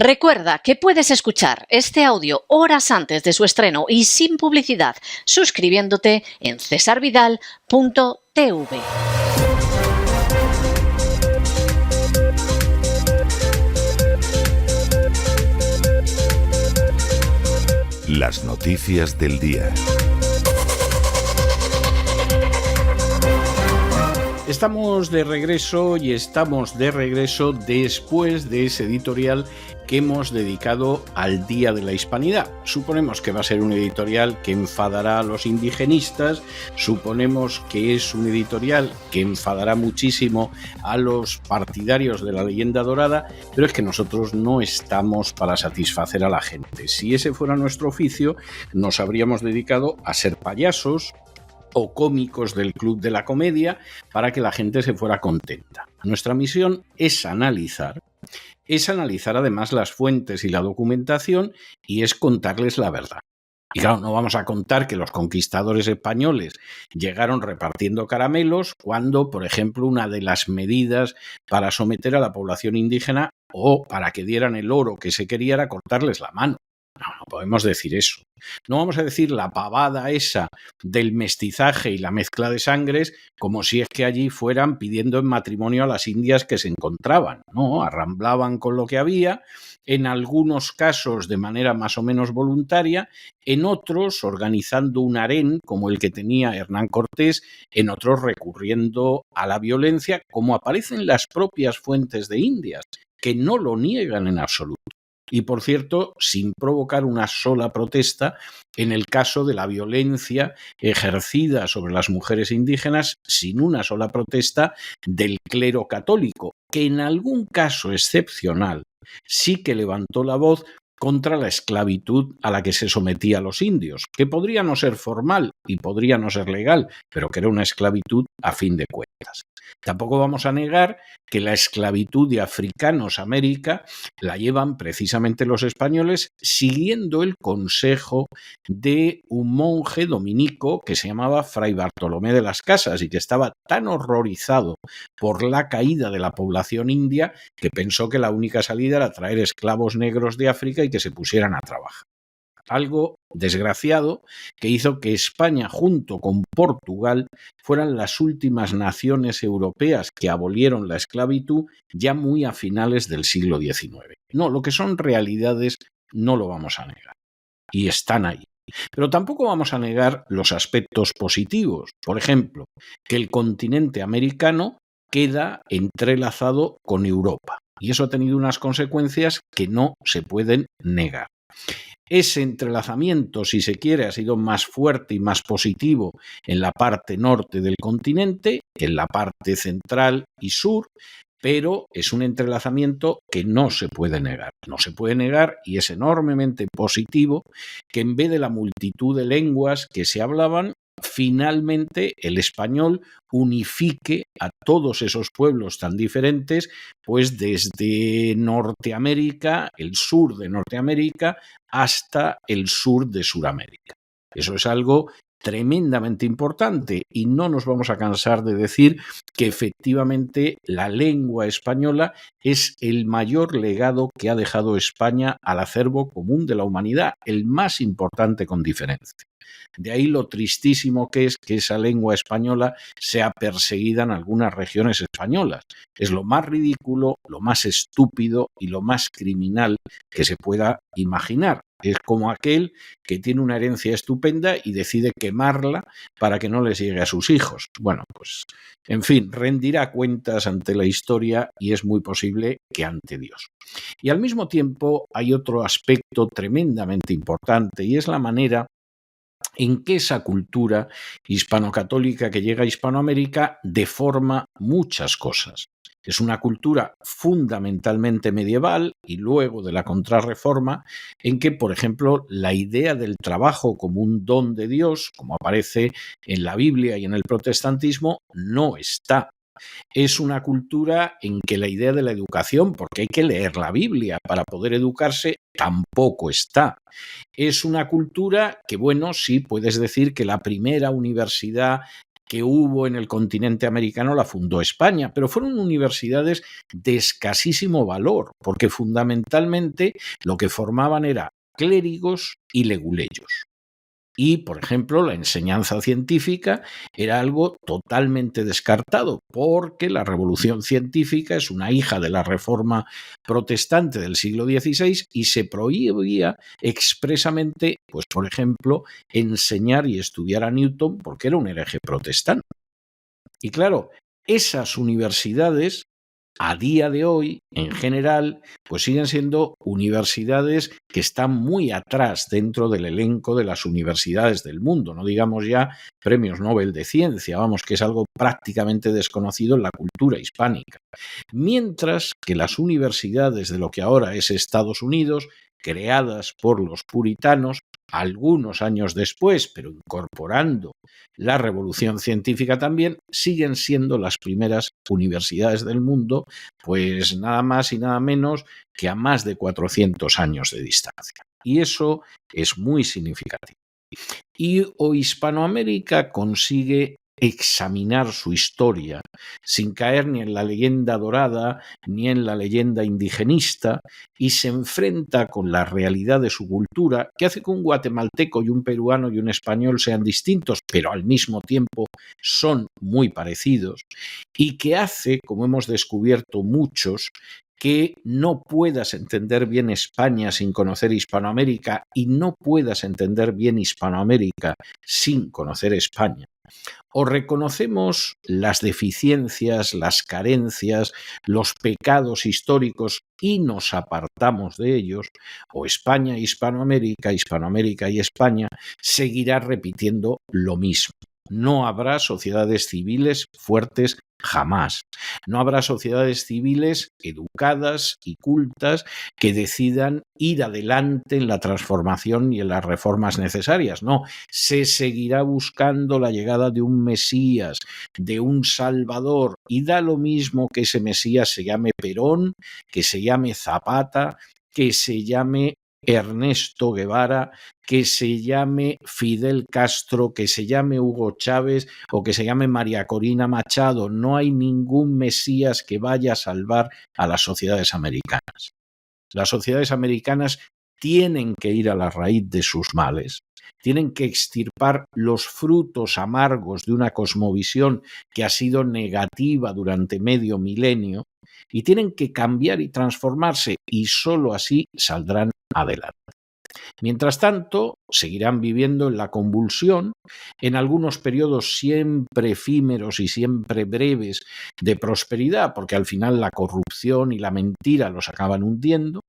Recuerda que puedes escuchar este audio horas antes de su estreno y sin publicidad suscribiéndote en cesarvidal.tv. Las noticias del día. Estamos de regreso después de ese editorial que hemos dedicado al Día de la Hispanidad. Suponemos que va a ser un editorial que enfadará a los indigenistas, suponemos que es un editorial que enfadará muchísimo a los partidarios de la leyenda dorada, pero es que nosotros no estamos para satisfacer a la gente. Si ese fuera nuestro oficio, nos habríamos dedicado a ser payasos o cómicos del Club de la Comedia para que la gente se fuera contenta. Nuestra misión es analizar además las fuentes y la documentación y es contarles la verdad. Y claro, no vamos a contar que los conquistadores españoles llegaron repartiendo caramelos cuando, por ejemplo, una de las medidas para someter a la población indígena o para que dieran el oro que se quería era cortarles la mano. No podemos decir eso. No vamos a decir la pavada esa del mestizaje y la mezcla de sangres como si es que allí fueran pidiendo en matrimonio a las indias que se encontraban. No, arramblaban con lo que había, en algunos casos de manera más o menos voluntaria, en otros organizando un harén como el que tenía Hernán Cortés, en otros recurriendo a la violencia, como aparece en las propias fuentes de Indias, que no lo niegan en absoluto. Y, por cierto, sin provocar una sola protesta en el caso de la violencia ejercida sobre las mujeres indígenas, sin una sola protesta del clero católico, que en algún caso excepcional sí que levantó la voz contra la esclavitud a la que se sometía a los indios, que podría no ser formal y podría no ser legal, pero que era una esclavitud a fin de cuentas. Tampoco vamos a negar que la esclavitud de africanos a América la llevan precisamente los españoles siguiendo el consejo de un monje dominico que se llamaba Fray Bartolomé de las Casas y que estaba tan horrorizado por la caída de la población india que pensó que la única salida era traer esclavos negros de África y que se pusieran a trabajar. Algo desgraciado que hizo que España junto con Portugal fueran las últimas naciones europeas que abolieron la esclavitud ya muy a finales del siglo XIX. No, lo que son realidades no lo vamos a negar y están ahí. Pero tampoco vamos a negar los aspectos positivos. Por ejemplo, que el continente americano queda entrelazado con Europa y eso ha tenido unas consecuencias que no se pueden negar. Ese entrelazamiento, si se quiere, ha sido más fuerte y más positivo en la parte norte del continente que en la parte central y sur, pero es un entrelazamiento que no se puede negar. No se puede negar y es enormemente positivo que en vez de la multitud de lenguas que se hablaban, finalmente el español unifique a todos esos pueblos tan diferentes, pues desde Norteamérica, el sur de Norteamérica, hasta el sur de Suramérica. Eso es algo tremendamente importante y no nos vamos a cansar de decir que efectivamente la lengua española es el mayor legado que ha dejado España al acervo común de la humanidad, el más importante con diferencia. De ahí lo tristísimo que es que esa lengua española sea perseguida en algunas regiones españolas. Es lo más ridículo, lo más estúpido y lo más criminal que se pueda imaginar. Es como aquel que tiene una herencia estupenda y decide quemarla para que no les llegue a sus hijos. Bueno, pues, en fin, rendirá cuentas ante la historia y es muy posible que ante Dios. Y al mismo tiempo hay otro aspecto tremendamente importante y es la manera en que esa cultura hispano-católica que llega a Hispanoamérica deforma muchas cosas. Es una cultura fundamentalmente medieval y luego de la Contrarreforma en que, por ejemplo, la idea del trabajo como un don de Dios, como aparece en la Biblia y en el protestantismo, no está. Es una cultura en que la idea de la educación, porque hay que leer la Biblia para poder educarse, tampoco está. Es una cultura que, bueno, sí puedes decir que la primera universidad que hubo en el continente americano la fundó España, pero fueron universidades de escasísimo valor, porque fundamentalmente lo que formaban era clérigos y leguleyos. Y, por ejemplo, la enseñanza científica era algo totalmente descartado, porque la revolución científica es una hija de la reforma protestante del siglo XVI y se prohibía expresamente, pues, por ejemplo, enseñar y estudiar a Newton porque era un hereje protestante. Y claro, esas universidades a día de hoy, en general, pues siguen siendo universidades que están muy atrás dentro del elenco de las universidades del mundo, no digamos ya premios Nobel de Ciencia, vamos, que es algo prácticamente desconocido en la cultura hispánica. Mientras que las universidades de lo que ahora es Estados Unidos, creadas por los puritanos, algunos años después, pero incorporando la revolución científica también, siguen siendo las primeras universidades del mundo, pues nada más y nada menos que a más de 400 años de distancia. Y eso es muy significativo. Y o Hispanoamérica consigue examinar su historia sin caer ni en la leyenda dorada ni en la leyenda indigenista y se enfrenta con la realidad de su cultura, que hace que un guatemalteco y un peruano y un español sean distintos, pero al mismo tiempo son muy parecidos, y que hace, como hemos descubierto muchos, que no puedas entender bien España sin conocer Hispanoamérica y no puedas entender bien Hispanoamérica sin conocer España. O reconocemos las deficiencias, las carencias, los pecados históricos y nos apartamos de ellos, o España e Hispanoamérica, Hispanoamérica y España seguirá repitiendo lo mismo. No habrá sociedades civiles fuertes jamás. No habrá sociedades civiles educadas y cultas que decidan ir adelante en la transformación y en las reformas necesarias. No, se seguirá buscando la llegada de un Mesías, de un Salvador, y da lo mismo que ese Mesías se llame Perón, que se llame Zapata, que se llame Ernesto Guevara, que se llame Fidel Castro, que se llame Hugo Chávez o que se llame María Corina Machado. No hay ningún Mesías que vaya a salvar a las sociedades americanas. Las sociedades americanas tienen que ir a la raíz de sus males, tienen que extirpar los frutos amargos de una cosmovisión que ha sido negativa durante medio milenio y tienen que cambiar y transformarse, y sólo así saldrán adelante. Mientras tanto, seguirán viviendo en la convulsión, en algunos periodos siempre efímeros y siempre breves de prosperidad, porque al final la corrupción y la mentira los acaban hundiendo,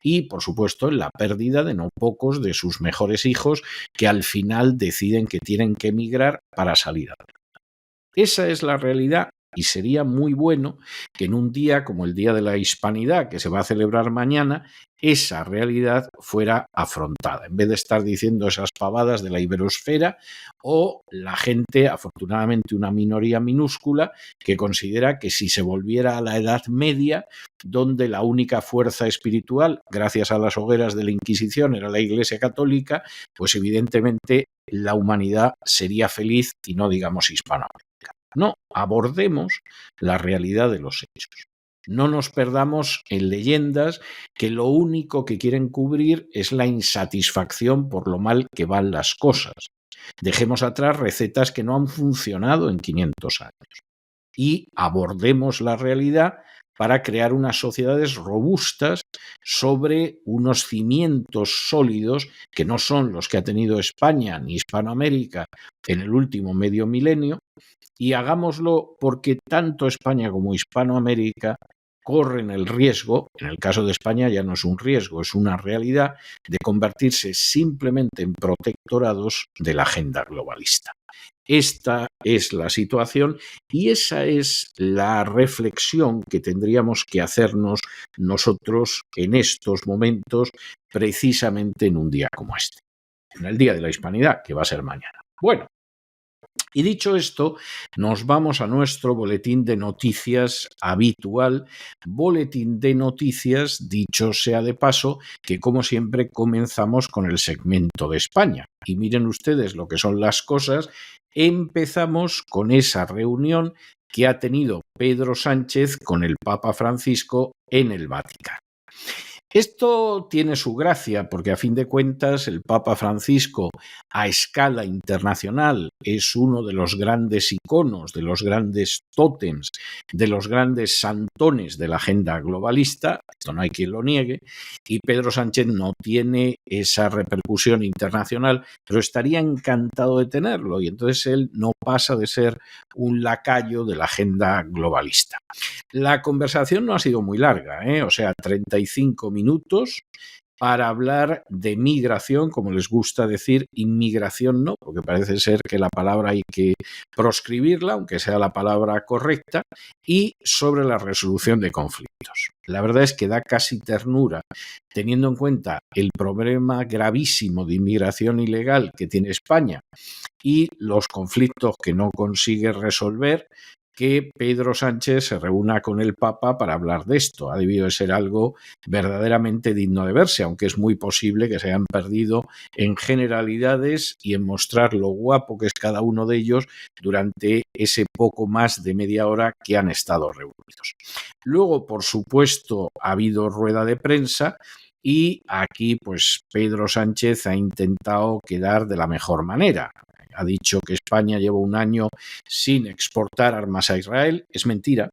y por supuesto en la pérdida de no pocos de sus mejores hijos que al final deciden que tienen que emigrar para salir adelante. Esa es la realidad. Y sería muy bueno que en un día como el Día de la Hispanidad, que se va a celebrar mañana, esa realidad fuera afrontada, en vez de estar diciendo esas pavadas de la iberosfera o la gente, afortunadamente una minoría minúscula, que considera que si se volviera a la Edad Media, donde la única fuerza espiritual, gracias a las hogueras de la Inquisición, era la Iglesia Católica, pues evidentemente la humanidad sería feliz y no digamos hispanoamérica. No, abordemos la realidad de los hechos. No nos perdamos en leyendas que lo único que quieren cubrir es la insatisfacción por lo mal que van las cosas. Dejemos atrás recetas que no han funcionado en 500 años y abordemos la realidad para crear unas sociedades robustas sobre unos cimientos sólidos que no son los que ha tenido España ni Hispanoamérica en el último medio milenio, y hagámoslo porque tanto España como Hispanoamérica corren el riesgo, en el caso de España ya no es un riesgo, es una realidad, de convertirse simplemente en protectorados de la agenda globalista. Esta es la situación y esa es la reflexión que tendríamos que hacernos nosotros en estos momentos, precisamente en un día como este, en el Día de la Hispanidad, que va a ser mañana. Bueno, y dicho esto, nos vamos a nuestro boletín de noticias habitual, boletín de noticias, dicho sea de paso, que como siempre comenzamos con el segmento de España. Y miren ustedes lo que son las cosas. empezamos con esa reunión que ha tenido Pedro Sánchez con el Papa Francisco en el Vaticano. Esto tiene su gracia porque a fin de cuentas el Papa Francisco a escala internacional es uno de los grandes iconos, de los grandes tótems, de los grandes santones de la agenda globalista, esto no hay quien lo niegue, y Pedro Sánchez no tiene esa repercusión internacional, pero estaría encantado de tenerlo y entonces él no pasa de ser un lacayo de la agenda globalista. La conversación no ha sido muy larga, o sea, 35 minutos para hablar de migración, como les gusta decir, inmigración no, porque parece ser que la palabra hay que proscribirla, aunque sea la palabra correcta, y sobre la resolución de conflictos. La verdad es que da casi ternura, teniendo en cuenta el problema gravísimo de inmigración ilegal que tiene España y los conflictos que no consigue resolver, que Pedro Sánchez se reúna con el Papa para hablar de esto. Ha debido de ser algo verdaderamente digno de verse, aunque es muy posible que se hayan perdido en generalidades y en mostrar lo guapo que es cada uno de ellos durante ese poco más de media hora que han estado reunidos. Luego, por supuesto, ha habido rueda de prensa y aquí pues Pedro Sánchez ha intentado quedar de la mejor manera. Ha dicho que España lleva un año sin exportar armas a Israel. Es mentira,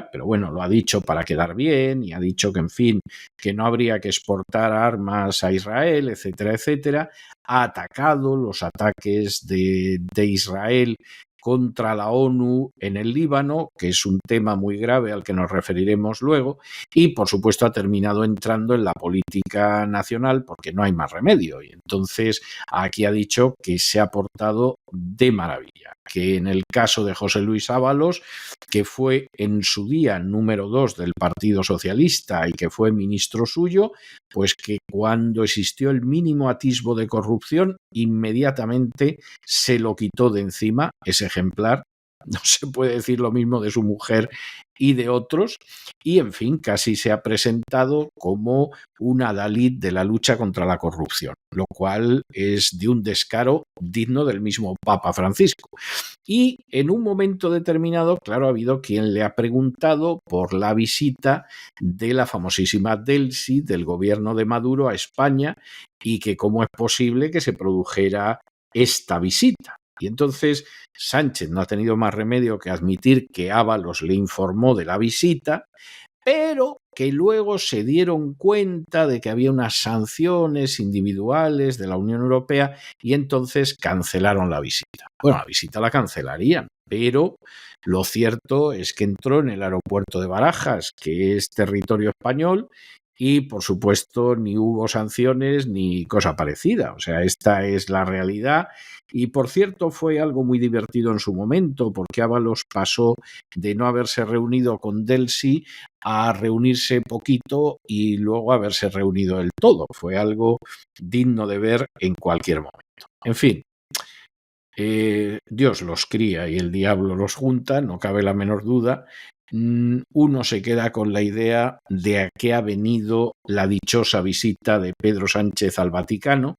pero bueno, lo ha dicho para quedar bien y ha dicho que, en fin, que no habría que exportar armas a Israel, etcétera, etcétera. Ha atacado los ataques de Israel contra la ONU en el Líbano, que es un tema muy grave al que nos referiremos luego, y por supuesto ha terminado entrando en la política nacional porque no hay más remedio. Y entonces aquí ha dicho que se ha portado de maravilla, que en el caso de José Luis Ábalos, que fue en su día número 2 del Partido Socialista y que fue ministro suyo, pues que cuando existió el mínimo atisbo de corrupción, inmediatamente se lo quitó de encima ese ejemplar. No se puede decir lo mismo de su mujer y de otros, y en fin, casi se ha presentado como un adalid de la lucha contra la corrupción, lo cual es de un descaro digno del mismo Papa Francisco. Y en un momento determinado, claro, ha habido quien le ha preguntado por la visita de la famosísima Delcy del gobierno de Maduro a España y que cómo es posible que se produjera esta visita. Y entonces Sánchez no ha tenido más remedio que admitir que Ábalos le informó de la visita, pero que luego se dieron cuenta de que había unas sanciones individuales de la Unión Europea y entonces cancelaron la visita. Bueno, la visita la cancelarían, pero lo cierto es que entró en el aeropuerto de Barajas, que es territorio español, y por supuesto ni hubo sanciones ni cosa parecida. O sea, esta es la realidad. Y por cierto, fue algo muy divertido en su momento, porque Ábalos pasó de no haberse reunido con Delcy a reunirse poquito y luego haberse reunido del todo. Fue algo digno de ver en cualquier momento. En fin, Dios los cría y el diablo los junta, no cabe la menor duda. Uno se queda con la idea de a qué ha venido la dichosa visita de Pedro Sánchez al Vaticano.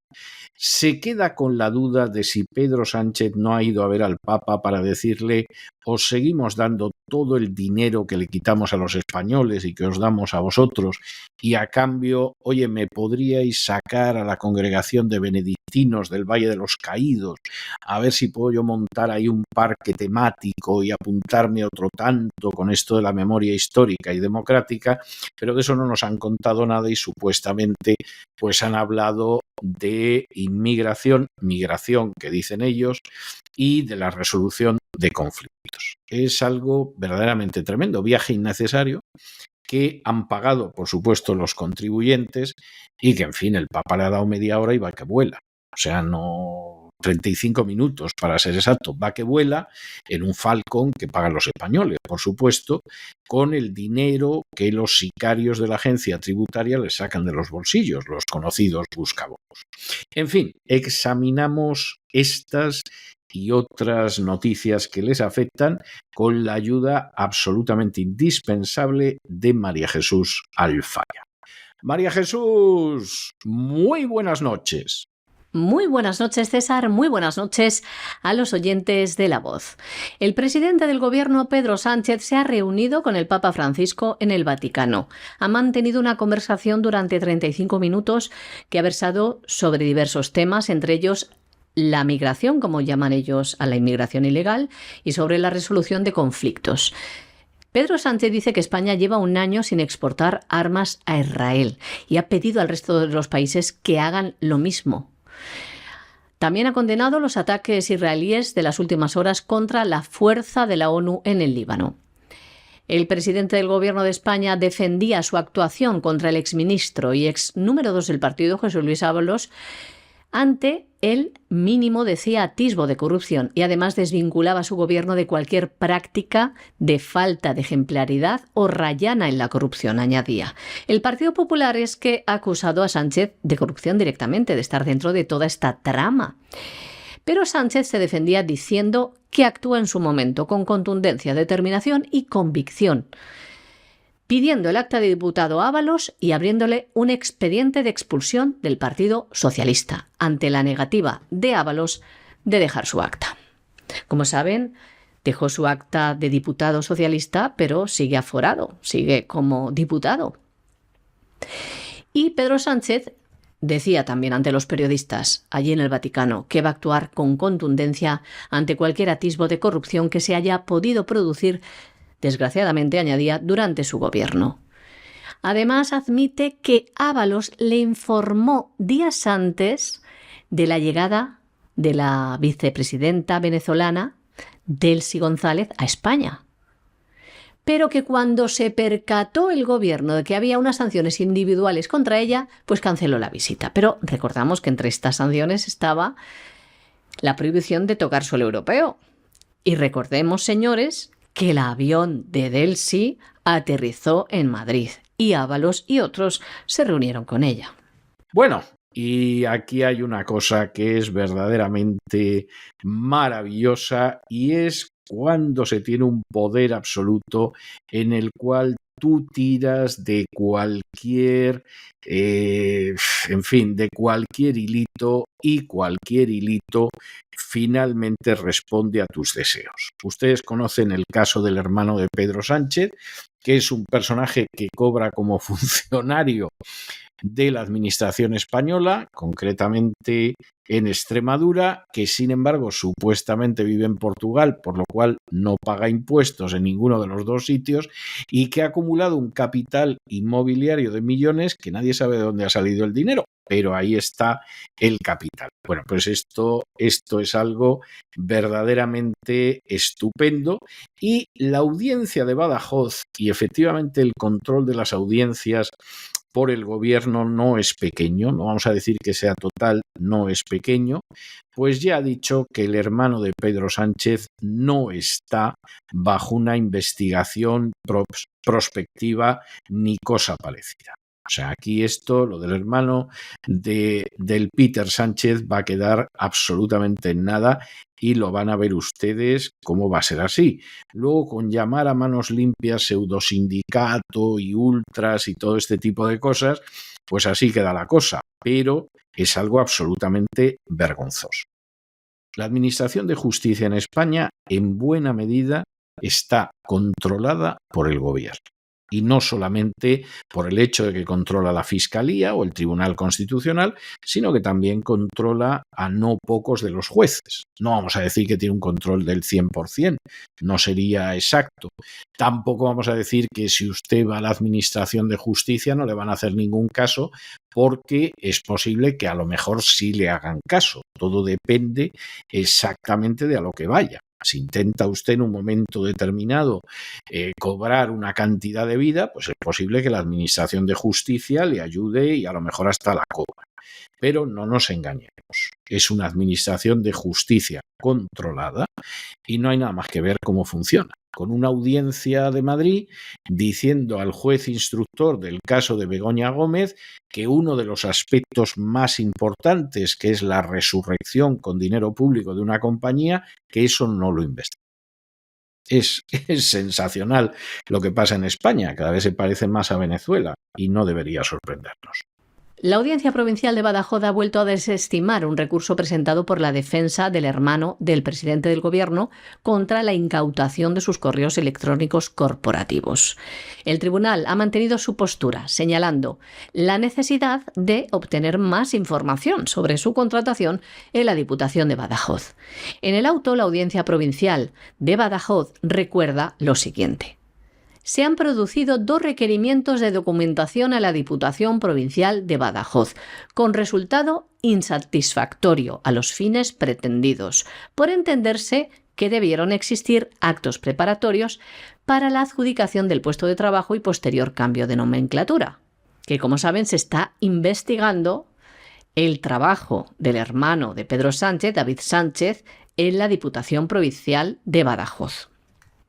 Se queda con la duda de si Pedro Sánchez no ha ido a ver al Papa para decirle: os seguimos dando todo el dinero que le quitamos a los españoles y que os damos a vosotros, y a cambio, oye, ¿me podríais sacar a la congregación de benedictinos del Valle de los Caídos? A ver si puedo yo montar ahí un parque temático y apuntarme otro tanto con esto de la memoria histórica y democrática, pero de eso no nos han contado nada y supuestamente pues han hablado de inmigración, migración que dicen ellos, y de la resolución de conflictos. Es algo verdaderamente tremendo, viaje innecesario que han pagado, por supuesto, los contribuyentes y que, en fin, el Papa le ha dado media hora y va que vuela. O sea, no 35 minutos para ser exacto, va que vuela en un Falcon que pagan los españoles, por supuesto, con el dinero que los sicarios de la agencia tributaria les sacan de los bolsillos, los conocidos buscabonos. En fin, examinamos estas y otras noticias que les afectan con la ayuda absolutamente indispensable de María Jesús Alfaya. María Jesús, muy buenas noches. Muy buenas noches, César. Muy buenas noches a los oyentes de La Voz. El presidente del gobierno, Pedro Sánchez, se ha reunido con el Papa Francisco en el Vaticano. Ha mantenido una conversación durante 35 minutos que ha versado sobre diversos temas, entre ellos la migración, como llaman ellos a la inmigración ilegal, y sobre la resolución de conflictos. Pedro Sánchez dice que España lleva un año sin exportar armas a Israel y ha pedido al resto de los países que hagan lo mismo. También ha condenado los ataques israelíes de las últimas horas contra la fuerza de la ONU en el Líbano. El presidente del Gobierno de España defendía su actuación contra el exministro y ex número 2 del partido, José Luis Ábalos, ante el mínimo, decía, atisbo de corrupción, y además desvinculaba a su gobierno de cualquier práctica de falta de ejemplaridad o rayana en la corrupción, añadía. El Partido Popular es que ha acusado a Sánchez de corrupción directamente, de estar dentro de toda esta trama. Pero Sánchez se defendía diciendo que actúa en su momento con contundencia, determinación y convicción, pidiendo el acta de diputado a Ábalos y abriéndole un expediente de expulsión del Partido Socialista, ante la negativa de Ábalos de dejar su acta. Como saben, dejó su acta de diputado socialista, pero sigue aforado, sigue como diputado. Y Pedro Sánchez decía también ante los periodistas allí en el Vaticano que va a actuar con contundencia ante cualquier atisbo de corrupción que se haya podido producir, desgraciadamente, añadía, durante su gobierno. Además, admite que Ábalos le informó días antes de la llegada de la vicepresidenta venezolana, Delcy González, a España, pero que cuando se percató el gobierno de que había unas sanciones individuales contra ella, pues canceló la visita. Pero recordamos que entre estas sanciones estaba la prohibición de tocar suelo europeo. Y recordemos, señores, que el avión de Delcy aterrizó en Madrid y Ábalos y otros se reunieron con ella. Bueno, y aquí hay una cosa que es verdaderamente maravillosa, y es cuando se tiene un poder absoluto en el cual tú tiras de cualquier, de cualquier hilito, y cualquier hilito finalmente responde a tus deseos. Ustedes conocen el caso del hermano de Pedro Sánchez, que es un personaje que cobra como funcionario de la administración española, concretamente en Extremadura, que sin embargo supuestamente vive en Portugal, por lo cual no paga impuestos en ninguno de los dos sitios, y que ha acumulado un capital inmobiliario de millones que nadie sabe de dónde ha salido el dinero, pero ahí está el capital. Bueno, pues esto es algo verdaderamente estupendo, y la audiencia de Badajoz, y efectivamente el control de las audiencias por el gobierno no es pequeño, no vamos a decir que sea total, no es pequeño, pues ya ha dicho que el hermano de Pedro Sánchez no está bajo una investigación prospectiva ni cosa parecida. O sea, aquí lo del hermano del Peter Sánchez va a quedar absolutamente en nada, y lo van a ver ustedes cómo va a ser así. Luego, con llamar a manos limpias pseudosindicato y ultras y todo este tipo de cosas, pues así queda la cosa, pero es algo absolutamente vergonzoso. La Administración de Justicia en España, en buena medida, está controlada por el gobierno. Y no solamente por el hecho de que controla la Fiscalía o el Tribunal Constitucional, sino que también controla a no pocos de los jueces. No vamos a decir que tiene un control del 100%, no sería exacto. Tampoco vamos a decir que si usted va a la Administración de Justicia no le van a hacer ningún caso, porque es posible que a lo mejor sí le hagan caso. Todo depende exactamente de a lo que vaya. Si intenta usted en un momento determinado cobrar una cantidad de vida, pues es posible que la Administración de Justicia le ayude y a lo mejor hasta la cobra. Pero no nos engañemos, es una Administración de Justicia controlada y no hay nada más que ver cómo funciona. Con una audiencia de Madrid diciendo al juez instructor del caso de Begoña Gómez que uno de los aspectos más importantes, que es la resurrección con dinero público de una compañía, que eso no lo investiga. Es sensacional lo que pasa en España, cada vez se parece más a Venezuela y no debería sorprendernos. La Audiencia Provincial de Badajoz ha vuelto a desestimar un recurso presentado por la defensa del hermano del presidente del Gobierno contra la incautación de sus correos electrónicos corporativos. El tribunal ha mantenido su postura, señalando la necesidad de obtener más información sobre su contratación en la Diputación de Badajoz. En el auto, la Audiencia Provincial de Badajoz recuerda lo siguiente. Se han producido 2 requerimientos de documentación a la Diputación Provincial de Badajoz, con resultado insatisfactorio a los fines pretendidos, por entenderse que debieron existir actos preparatorios para la adjudicación del puesto de trabajo y posterior cambio de nomenclatura, que como saben se está investigando el trabajo del hermano de Pedro Sánchez, David Sánchez, en la Diputación Provincial de Badajoz.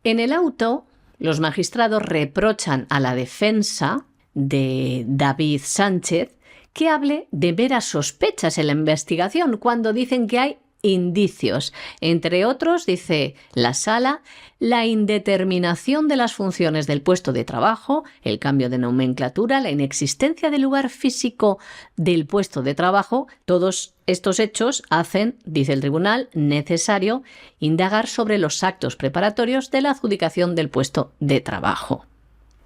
En el auto, los magistrados reprochan a la defensa de David Sánchez que hable de veras sospechas en la investigación cuando dicen que hay indicios. Entre otros, dice la sala, la indeterminación de las funciones del puesto de trabajo, el cambio de nomenclatura, la inexistencia del lugar físico del puesto de trabajo. Todos estos hechos hacen, dice el tribunal, necesario indagar sobre los actos preparatorios de la adjudicación del puesto de trabajo.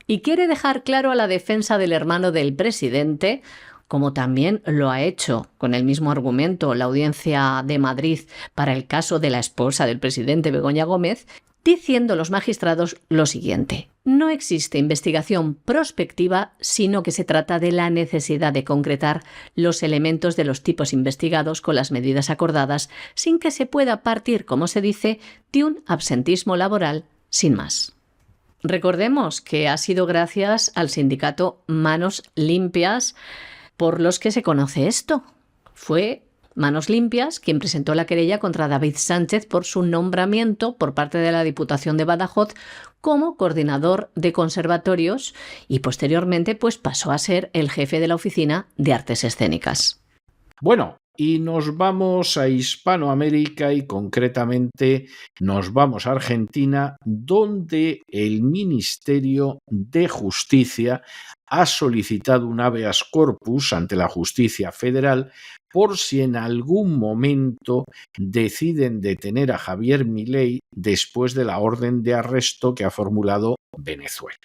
Y quiere dejar claro a la defensa del hermano del presidente, como también lo ha hecho con el mismo argumento la Audiencia de Madrid para el caso de la esposa del presidente Begoña Gómez, diciendo los magistrados lo siguiente: no existe investigación prospectiva, sino que se trata de la necesidad de concretar los elementos de los tipos investigados con las medidas acordadas, sin que se pueda partir, como se dice, de un absentismo laboral sin más. Recordemos que ha sido gracias al sindicato Manos Limpias por los que se conoce esto. Fue Manos Limpias quien presentó la querella contra David Sánchez por su nombramiento por parte de la Diputación de Badajoz como coordinador de conservatorios y posteriormente pues pasó a ser el jefe de la Oficina de Artes Escénicas. Bueno, y nos vamos a Hispanoamérica y concretamente nos vamos a Argentina, donde el Ministerio de Justicia ha solicitado un habeas corpus ante la justicia federal por si en algún momento deciden detener a Javier Milei después de la orden de arresto que ha formulado Venezuela.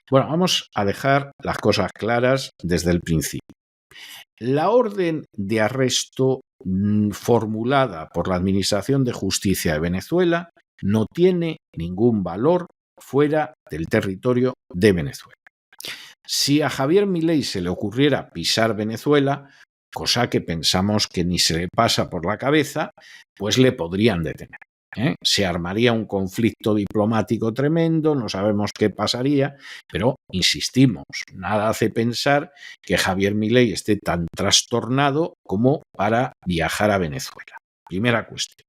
Bueno, vamos a dejar las cosas claras desde el principio. La orden de arresto formulada por la Administración de Justicia de Venezuela no tiene ningún valor fuera del territorio de Venezuela. Si a Javier Milei se le ocurriera pisar Venezuela, cosa que pensamos que ni se le pasa por la cabeza, pues le podrían detener. Se armaría un conflicto diplomático tremendo, no sabemos qué pasaría, pero insistimos, nada hace pensar que Javier Milei esté tan trastornado como para viajar a Venezuela. Primera cuestión.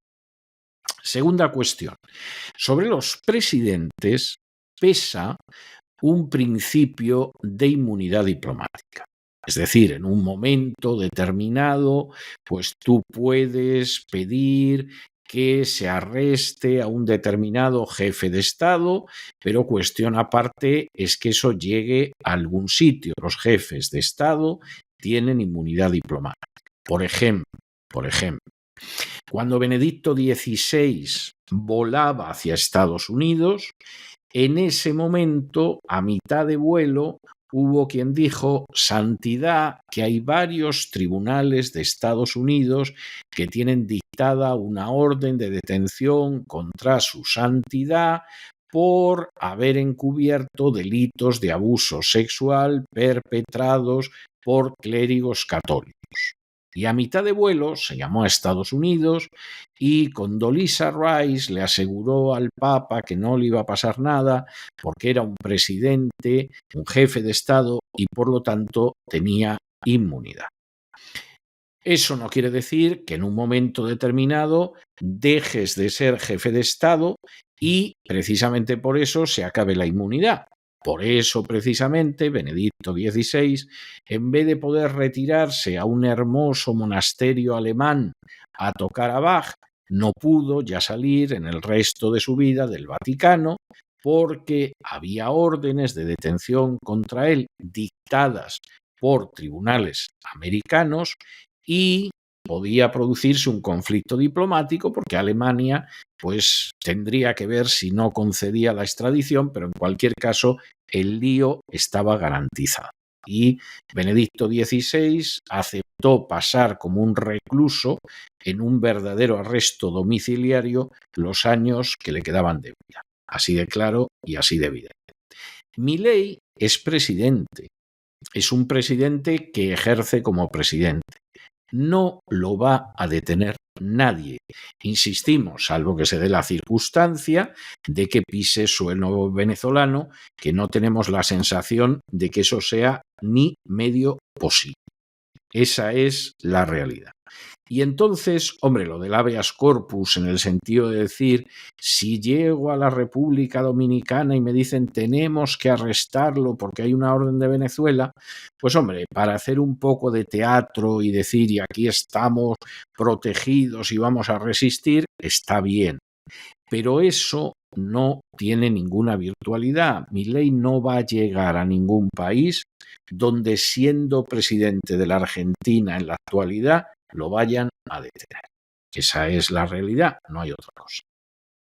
Segunda cuestión. Sobre los presidentes pesa un principio de inmunidad diplomática. Es decir, en un momento determinado, pues tú puedes pedir que se arreste a un determinado jefe de Estado, pero cuestión aparte es que eso llegue a algún sitio. Los jefes de Estado tienen inmunidad diplomática. Por ejemplo, cuando Benedicto XVI volaba hacia Estados Unidos, en ese momento, a mitad de vuelo, hubo quien dijo: santidad, que hay varios tribunales de Estados Unidos que tienen dictada una orden de detención contra su santidad por haber encubierto delitos de abuso sexual perpetrados por clérigos católicos. Y a mitad de vuelo se llamó a Estados Unidos y Condoleezza Rice le aseguró al Papa que no le iba a pasar nada porque era un presidente, un jefe de Estado y por lo tanto tenía inmunidad. Eso no quiere decir que en un momento determinado dejes de ser jefe de Estado y precisamente por eso se acabe la inmunidad. Por eso, precisamente, Benedicto XVI, en vez de poder retirarse a un hermoso monasterio alemán a tocar a Bach, no pudo ya salir en el resto de su vida del Vaticano porque había órdenes de detención contra él dictadas por tribunales americanos y podía producirse un conflicto diplomático porque Alemania pues tendría que ver si no concedía la extradición, pero en cualquier caso el lío estaba garantizado. Y Benedicto XVI aceptó pasar como un recluso en un verdadero arresto domiciliario los años que le quedaban de vida. Así de claro y así de evidente. Milei es presidente. Es un presidente que ejerce como presidente. No lo va a detener nadie. Insistimos, salvo que se dé la circunstancia de que pise suelo venezolano, que no tenemos la sensación de que eso sea ni medio posible. Esa es la realidad. Y entonces, hombre, lo del habeas corpus en el sentido de decir, si llego a la República Dominicana y me dicen tenemos que arrestarlo porque hay una orden de Venezuela, pues hombre, para hacer un poco de teatro y decir y aquí estamos protegidos y vamos a resistir, está bien. Pero eso no tiene ninguna virtualidad. Milei no va a llegar a ningún país donde siendo presidente de la Argentina en la actualidad lo vayan a detener. Esa es la realidad, no hay otra cosa.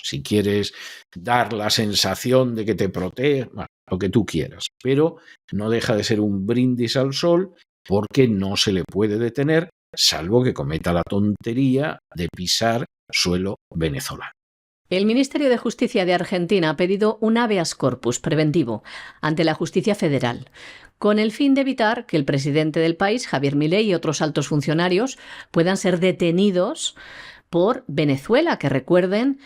Si quieres dar la sensación de que te protege, bueno, lo que tú quieras, pero no deja de ser un brindis al sol porque no se le puede detener, salvo que cometa la tontería de pisar suelo venezolano. El Ministerio de Justicia de Argentina ha pedido un habeas corpus preventivo ante la justicia federal, con el fin de evitar que el presidente del país, Javier Milei, y otros altos funcionarios puedan ser detenidos por Venezuela, que recuerden,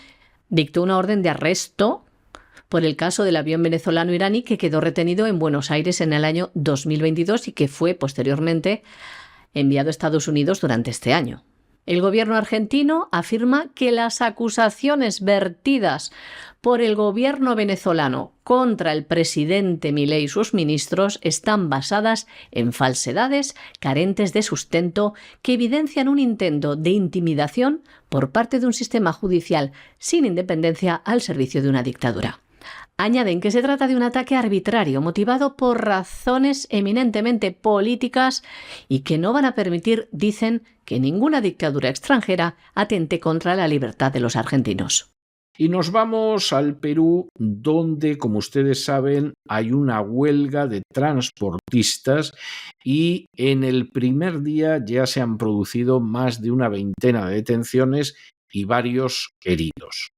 dictó una orden de arresto por el caso del avión venezolano-iraní que quedó retenido en Buenos Aires en el año 2022 y que fue posteriormente enviado a Estados Unidos durante este año. El gobierno argentino afirma que las acusaciones vertidas por el gobierno venezolano contra el presidente Milei y sus ministros están basadas en falsedades carentes de sustento que evidencian un intento de intimidación por parte de un sistema judicial sin independencia al servicio de una dictadura. Añaden que se trata de un ataque arbitrario motivado por razones eminentemente políticas y que no van a permitir, dicen, que ninguna dictadura extranjera atente contra la libertad de los argentinos. Y nos vamos al Perú, donde, como ustedes saben, hay una huelga de transportistas y en el primer día ya se han producido más de una veintena de detenciones y varios heridos.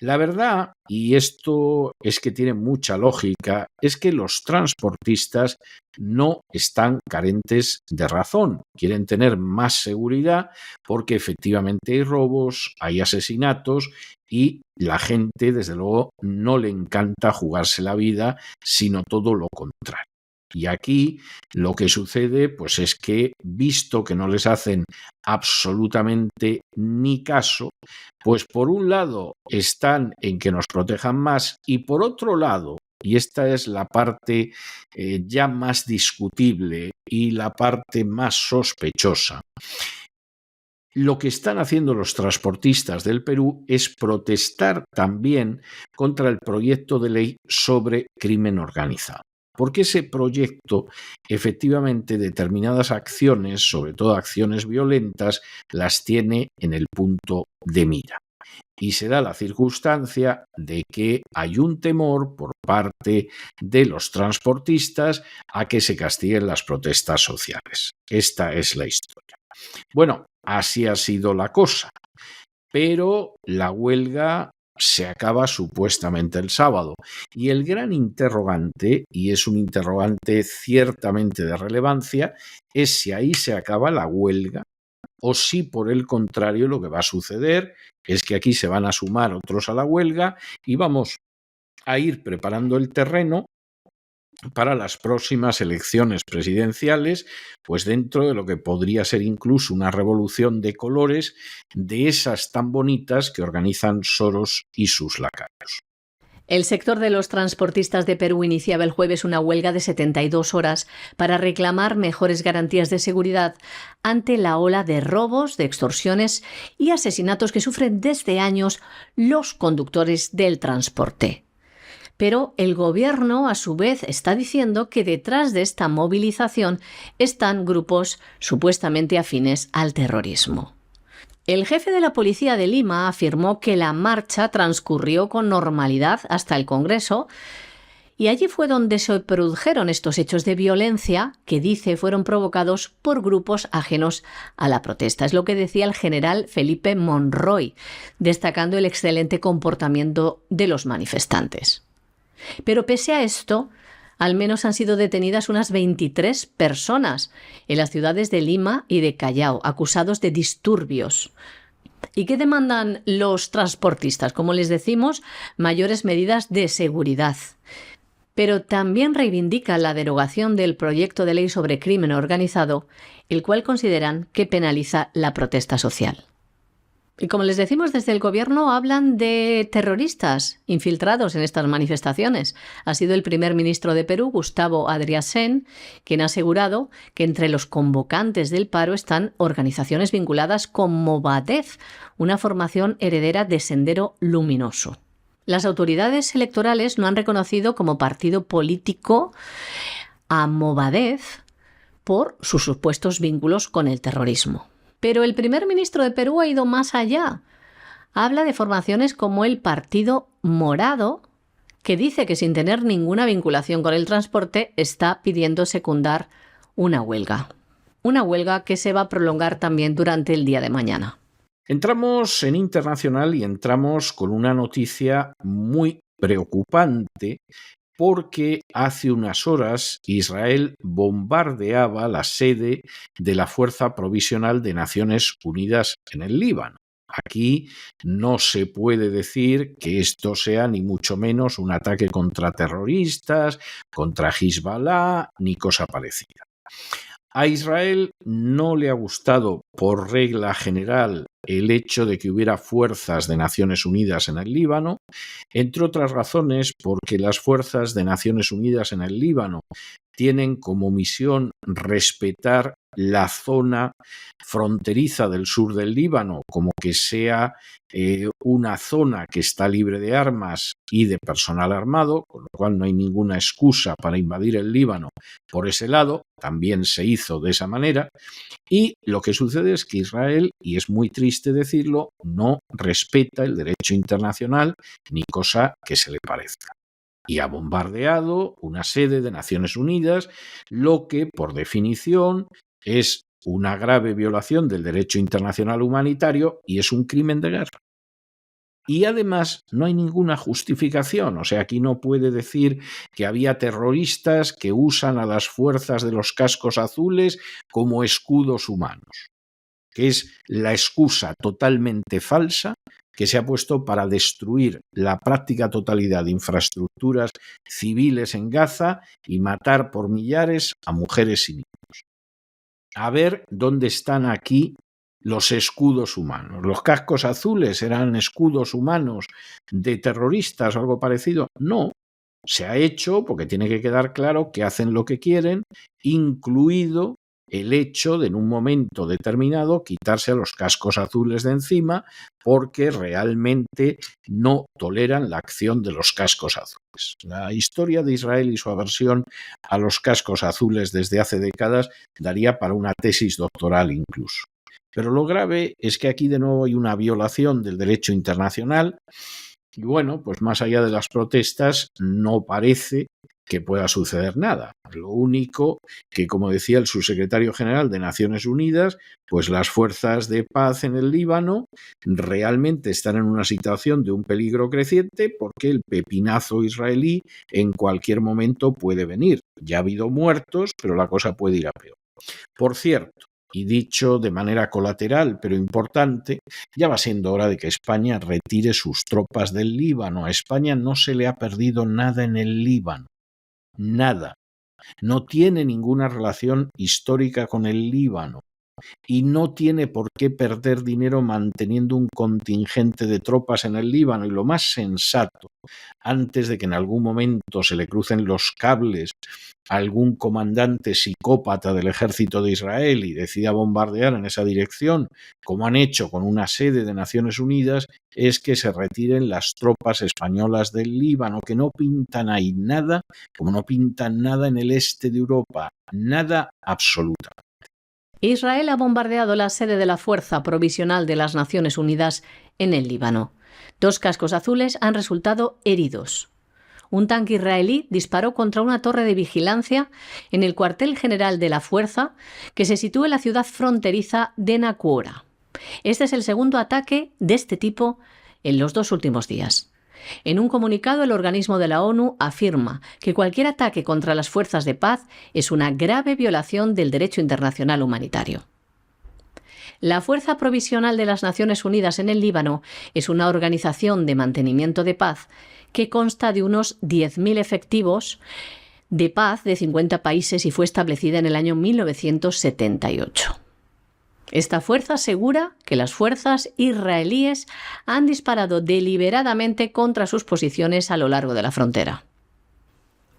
La verdad, y esto es que tiene mucha lógica, es que los transportistas no están carentes de razón. Quieren tener más seguridad porque efectivamente hay robos, hay asesinatos y la gente, desde luego, no le encanta jugarse la vida, sino todo lo contrario. Y aquí lo que sucede pues es que, visto que no les hacen absolutamente ni caso, pues por un lado están en que nos protejan más y por otro lado, y esta es la parte ya más discutible y la parte más sospechosa, lo que están haciendo los transportistas del Perú es protestar también contra el proyecto de ley sobre crimen organizado. Porque ese proyecto, efectivamente, determinadas acciones, sobre todo acciones violentas, las tiene en el punto de mira. Y se da la circunstancia de que hay un temor por parte de los transportistas a que se castiguen las protestas sociales. Esta es la historia. Bueno, así ha sido la cosa, pero la huelga se acaba supuestamente el sábado. Y el gran interrogante, y es un interrogante ciertamente de relevancia, es si ahí se acaba la huelga o si por el contrario lo que va a suceder es que aquí se van a sumar otros a la huelga y vamos a ir preparando el terreno para las próximas elecciones presidenciales, pues dentro de lo que podría ser incluso una revolución de colores de esas tan bonitas que organizan Soros y sus lacayos. El sector de los transportistas de Perú iniciaba el jueves una huelga de 72 horas para reclamar mejores garantías de seguridad ante la ola de robos, de extorsiones y asesinatos que sufren desde años los conductores del transporte. Pero el gobierno, a su vez, está diciendo que detrás de esta movilización están grupos supuestamente afines al terrorismo. El jefe de la policía de Lima afirmó que la marcha transcurrió con normalidad hasta el Congreso y allí fue donde se produjeron estos hechos de violencia que dice fueron provocados por grupos ajenos a la protesta. Es lo que decía el general Felipe Monroy, destacando el excelente comportamiento de los manifestantes. Pero pese a esto, al menos han sido detenidas unas 23 personas en las ciudades de Lima y de Callao, acusados de disturbios. ¿Y qué demandan los transportistas? Como les decimos, mayores medidas de seguridad. Pero también reivindican la derogación del proyecto de ley sobre crimen organizado, el cual consideran que penaliza la protesta social. Y como les decimos, desde el gobierno hablan de terroristas infiltrados en estas manifestaciones. Ha sido el primer ministro de Perú, Gustavo Adriasen, quien ha asegurado que entre los convocantes del paro están organizaciones vinculadas con Movadef, una formación heredera de Sendero Luminoso. Las autoridades electorales no han reconocido como partido político a Movadef por sus supuestos vínculos con el terrorismo. Pero el primer ministro de Perú ha ido más allá. Habla de formaciones como el Partido Morado, que dice que sin tener ninguna vinculación con el transporte está pidiendo secundar una huelga. Una huelga que se va a prolongar también durante el día de mañana. Entramos en internacional y entramos con una noticia muy preocupante porque hace unas horas Israel bombardeaba la sede de la Fuerza Provisional de Naciones Unidas en el Líbano. Aquí no se puede decir que esto sea ni mucho menos un ataque contra terroristas, contra Hezbollah, ni cosa parecida. A Israel no le ha gustado, por regla general, el hecho de que hubiera fuerzas de Naciones Unidas en el Líbano, entre otras razones porque las fuerzas de Naciones Unidas en el Líbano tienen como misión respetar la zona fronteriza del sur del Líbano, como que sea una zona que está libre de armas y de personal armado, con lo cual no hay ninguna excusa para invadir el Líbano por ese lado, también se hizo de esa manera, y lo que sucede es que Israel, y es muy triste decirlo, no respeta el derecho internacional ni cosa que se le parezca. Y ha bombardeado una sede de Naciones Unidas, lo que, por definición, es una grave violación del derecho internacional humanitario y es un crimen de guerra. Y además no hay ninguna justificación, o sea, aquí no puede decir que había terroristas que usan a las fuerzas de los cascos azules como escudos humanos, que es la excusa totalmente falsa que se ha puesto para destruir la práctica totalidad de infraestructuras civiles en Gaza y matar por millares a mujeres y niños. A ver dónde están aquí los escudos humanos. ¿Los cascos azules eran escudos humanos de terroristas o algo parecido? No. Se ha hecho porque tiene que quedar claro que hacen lo que quieren, incluido el hecho de en un momento determinado quitarse a los cascos azules de encima porque realmente no toleran la acción de los cascos azules. La historia de Israel y su aversión a los cascos azules desde hace décadas daría para una tesis doctoral incluso. Pero lo grave es que aquí de nuevo hay una violación del derecho internacional y bueno, pues más allá de las protestas no parece que pueda suceder nada. Lo único que, como decía el subsecretario general de Naciones Unidas, pues las fuerzas de paz en el Líbano realmente están en una situación de un peligro creciente porque el pepinazo israelí en cualquier momento puede venir. Ya ha habido muertos, pero la cosa puede ir a peor. Por cierto, y dicho de manera colateral pero importante, ya va siendo hora de que España retire sus tropas del Líbano. A España no se le ha perdido nada en el Líbano. Nada. No tiene ninguna relación histórica con el Líbano. y no tiene por qué perder dinero manteniendo un contingente de tropas en el Líbano, y lo más sensato, antes de que en algún momento se le crucen los cables a algún comandante psicópata del ejército de Israel y decida bombardear en esa dirección, como han hecho con una sede de Naciones Unidas, es que se retiren las tropas españolas del Líbano, que no pintan ahí nada, como no pintan nada en el este de Europa, nada absoluta. Israel ha bombardeado la sede de la Fuerza Provisional de las Naciones Unidas en el Líbano. 2 cascos azules han resultado heridos. Un tanque israelí disparó contra una torre de vigilancia en el cuartel general de la fuerza que se sitúa en la ciudad fronteriza de Naquora. Este es el segundo ataque de este tipo en los 2 últimos días. En un comunicado, el organismo de la ONU afirma que cualquier ataque contra las fuerzas de paz es una grave violación del derecho internacional humanitario. La Fuerza Provisional de las Naciones Unidas en el Líbano es una organización de mantenimiento de paz que consta de unos 10.000 efectivos de paz de 50 países y fue establecida en el año 1978. Esta fuerza asegura que las fuerzas israelíes han disparado deliberadamente contra sus posiciones a lo largo de la frontera.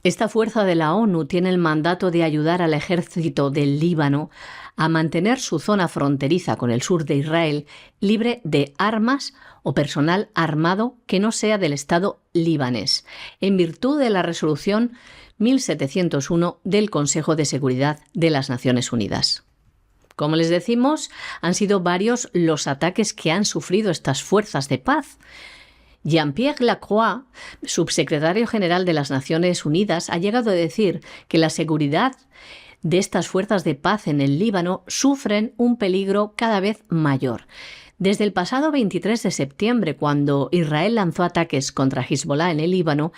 Esta fuerza de la ONU tiene el mandato de ayudar al ejército del Líbano a mantener su zona fronteriza con el sur de Israel libre de armas o personal armado que no sea del Estado libanés, en virtud de la resolución 1701 del Consejo de Seguridad de las Naciones Unidas. Como les decimos, han sido varios los ataques que han sufrido estas fuerzas de paz. Jean-Pierre Lacroix, subsecretario general de las Naciones Unidas, ha llegado a decir que la seguridad de estas fuerzas de paz en el Líbano sufren un peligro cada vez mayor. Desde el pasado 23 de septiembre, cuando Israel lanzó ataques contra Hezbollah en el Líbano,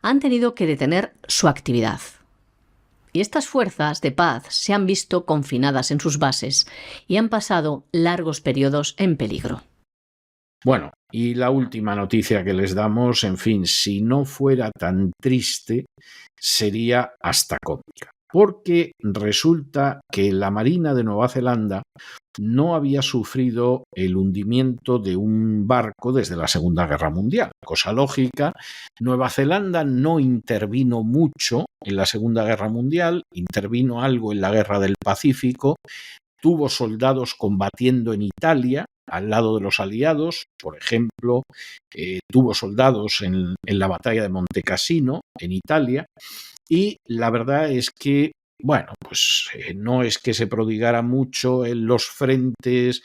han tenido que detener su actividad. Y estas fuerzas de paz se han visto confinadas en sus bases y han pasado largos periodos en peligro. Bueno, y la última noticia que les damos, en fin, si no fuera tan triste, sería hasta cómica. Porque resulta que la Marina de Nueva Zelanda no había sufrido el hundimiento de un barco desde la Segunda Guerra Mundial. Cosa lógica, Nueva Zelanda no intervino mucho en la Segunda Guerra Mundial, intervino algo en la Guerra del Pacífico, tuvo soldados combatiendo en Italia, al lado de los aliados, por ejemplo, tuvo soldados en la batalla de Monte Cassino, en Italia, y la verdad es que, bueno, pues no es que se prodigara mucho en los frentes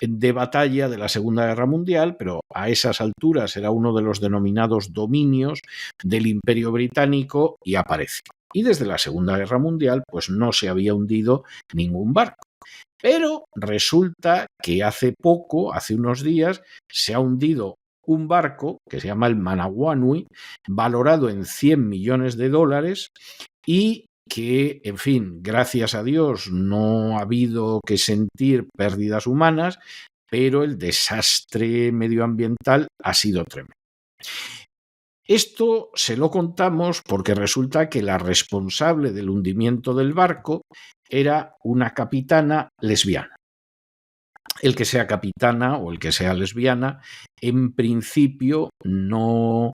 de batalla de la Segunda Guerra Mundial, pero a esas alturas era uno de los denominados dominios del Imperio Británico y apareció. Y desde la Segunda Guerra Mundial, pues no se había hundido ningún barco. Pero resulta que hace poco, hace unos días, se ha hundido un barco que se llama el Manawanui, valorado en $100 millones y que, en fin, gracias a Dios no ha habido que sentir pérdidas humanas, pero el desastre medioambiental ha sido tremendo. Esto se lo contamos porque resulta que la responsable del hundimiento del barco era una capitana lesbiana. El que sea capitana o el que sea lesbiana, en principio no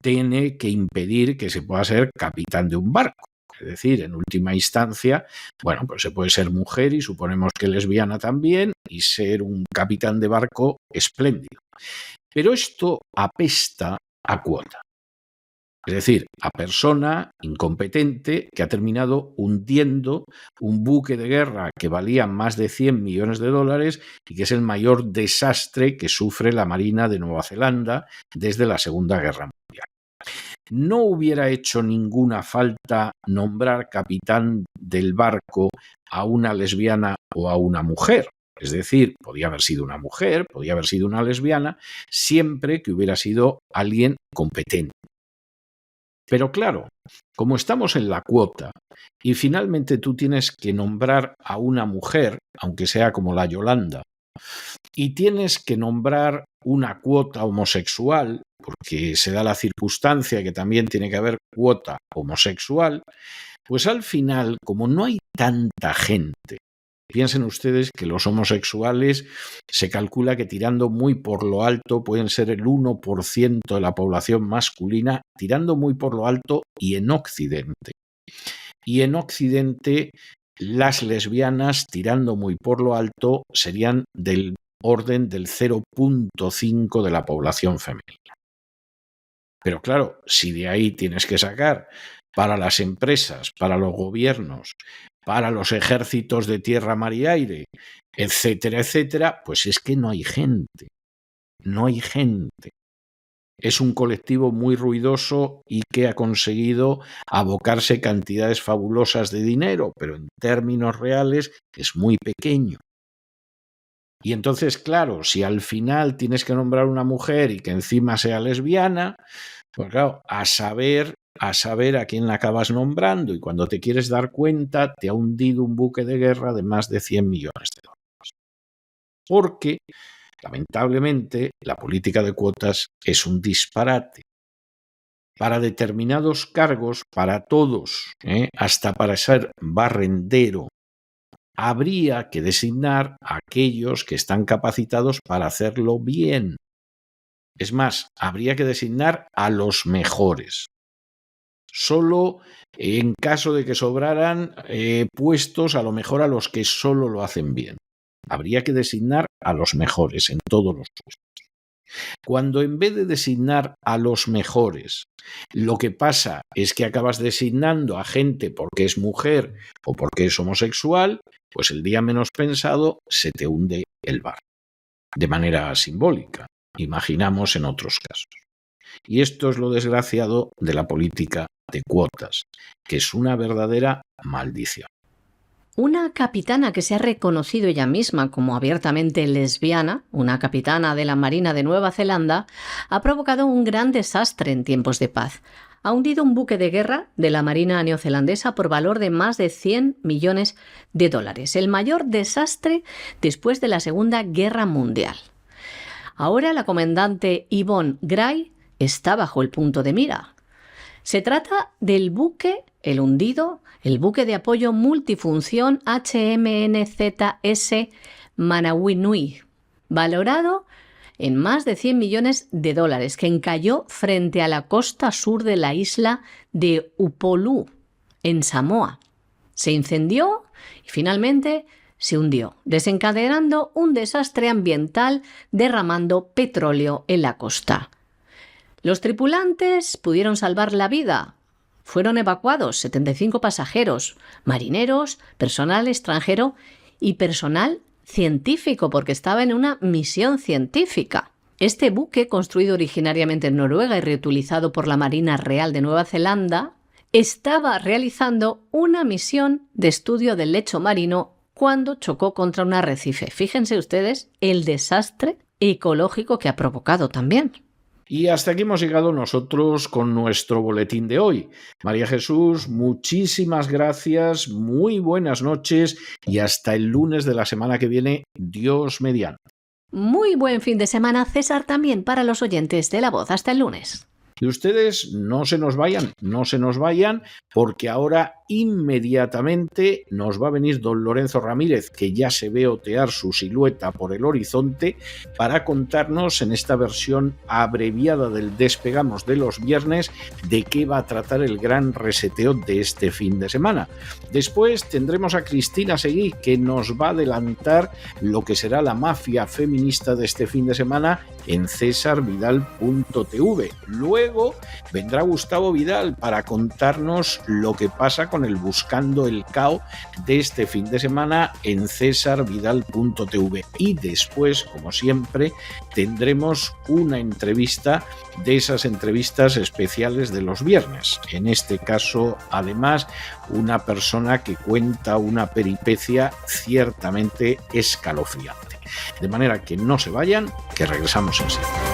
tiene que impedir que se pueda ser capitán de un barco. Es decir, en última instancia, bueno, pues se puede ser mujer y suponemos que lesbiana también y ser un capitán de barco espléndido. Pero esto apesta a cuota. Es decir, a persona incompetente que ha terminado hundiendo un buque de guerra que valía más de $100 millones y que es el mayor desastre que sufre la Marina de Nueva Zelanda desde la Segunda Guerra Mundial. No hubiera hecho ninguna falta nombrar capitán del barco a una lesbiana o a una mujer. Es decir, podía haber sido una mujer, podía haber sido una lesbiana, siempre que hubiera sido alguien competente. Pero claro, como estamos en la cuota y finalmente tú tienes que nombrar a una mujer, aunque sea como la Yolanda, y tienes que nombrar una cuota homosexual, porque se da la circunstancia que también tiene que haber cuota homosexual, pues al final, como no hay tanta gente Piensen ustedes que los homosexuales se calcula que tirando muy por lo alto pueden ser el 1% de la población masculina, tirando muy por lo alto y en Occidente. Y en Occidente las lesbianas tirando muy por lo alto serían del orden del 0,5% de la población femenina. Pero claro, si de ahí tienes que sacar para las empresas, para los gobiernos, para los ejércitos de tierra, mar y aire, etcétera, etcétera, pues es que no hay gente. No hay gente. Es un colectivo muy ruidoso y que ha conseguido abocarse cantidades fabulosas de dinero, pero en términos reales es muy pequeño. Y entonces, claro, si al final tienes que nombrar una mujer y que encima sea lesbiana, pues claro, a saber a quién la acabas nombrando, y cuando te quieres dar cuenta te ha hundido un buque de guerra de más de 100 millones de dólares. Porque, lamentablemente, la política de cuotas es un disparate. Para determinados cargos, para todos, hasta para ser barrendero, habría que designar a aquellos que están capacitados para hacerlo bien. Es más, habría que designar a los mejores. Solo en caso de que sobraran puestos, a lo mejor a los que solo lo hacen bien. Habría que designar a los mejores en todos los puestos. Cuando en vez de designar a los mejores, lo que pasa es que acabas designando a gente porque es mujer o porque es homosexual, pues el día menos pensado se te hunde el barco. De manera simbólica, imaginamos en otros casos. Y esto es lo desgraciado de la política de cuotas, que es una verdadera maldición. Una capitana que se ha reconocido ella misma como abiertamente lesbiana, una capitana de la Marina de Nueva Zelanda, ha provocado un gran desastre en tiempos de paz. Ha hundido un buque de guerra de la Marina neozelandesa por valor de más de 100 millones de dólares, el mayor desastre después de la Segunda Guerra Mundial. Ahora la comandante Yvonne Gray está bajo el punto de mira. Se trata del buque, el hundido, el buque de apoyo multifunción HMNZS Manawinui, valorado en más de 100 millones de dólares, que encalló frente a la costa sur de la isla de Upolu, en Samoa. Se incendió y finalmente se hundió, desencadenando un desastre ambiental derramando petróleo en la costa. Los tripulantes pudieron salvar la vida. Fueron evacuados 75 pasajeros, marineros, personal extranjero y personal científico, porque estaba en una misión científica. Este buque, construido originariamente en Noruega y reutilizado por la Marina Real de Nueva Zelanda, estaba realizando una misión de estudio del lecho marino cuando chocó contra un arrecife. Fíjense ustedes el desastre ecológico que ha provocado también. Y hasta aquí hemos llegado nosotros con nuestro boletín de hoy. María Jesús, muchísimas gracias, muy buenas noches y hasta el lunes de la semana que viene, Dios mediante. Muy buen fin de semana, César, también para los oyentes de La Voz. Hasta el lunes. Y ustedes no se nos vayan, porque ahora inmediatamente nos va a venir don Lorenzo Ramírez, que ya se ve otear su silueta por el horizonte, para contarnos en esta versión abreviada del Despegamos de los viernes de qué va a tratar el gran reseteo de este fin de semana. Después tendremos a Cristina Seguí, que nos va a adelantar lo que será la mafia feminista de este fin de semana en cesarvidal.tv. Luego vendrá Gustavo Vidal para contarnos lo que pasa con el Buscando el Cao de este fin de semana en cesarvidal.tv. Y después, como siempre, tendremos una entrevista de esas entrevistas especiales de los viernes. En este caso, además, una persona que cuenta una peripecia ciertamente escalofriante. De manera que no se vayan, que regresamos enseguida.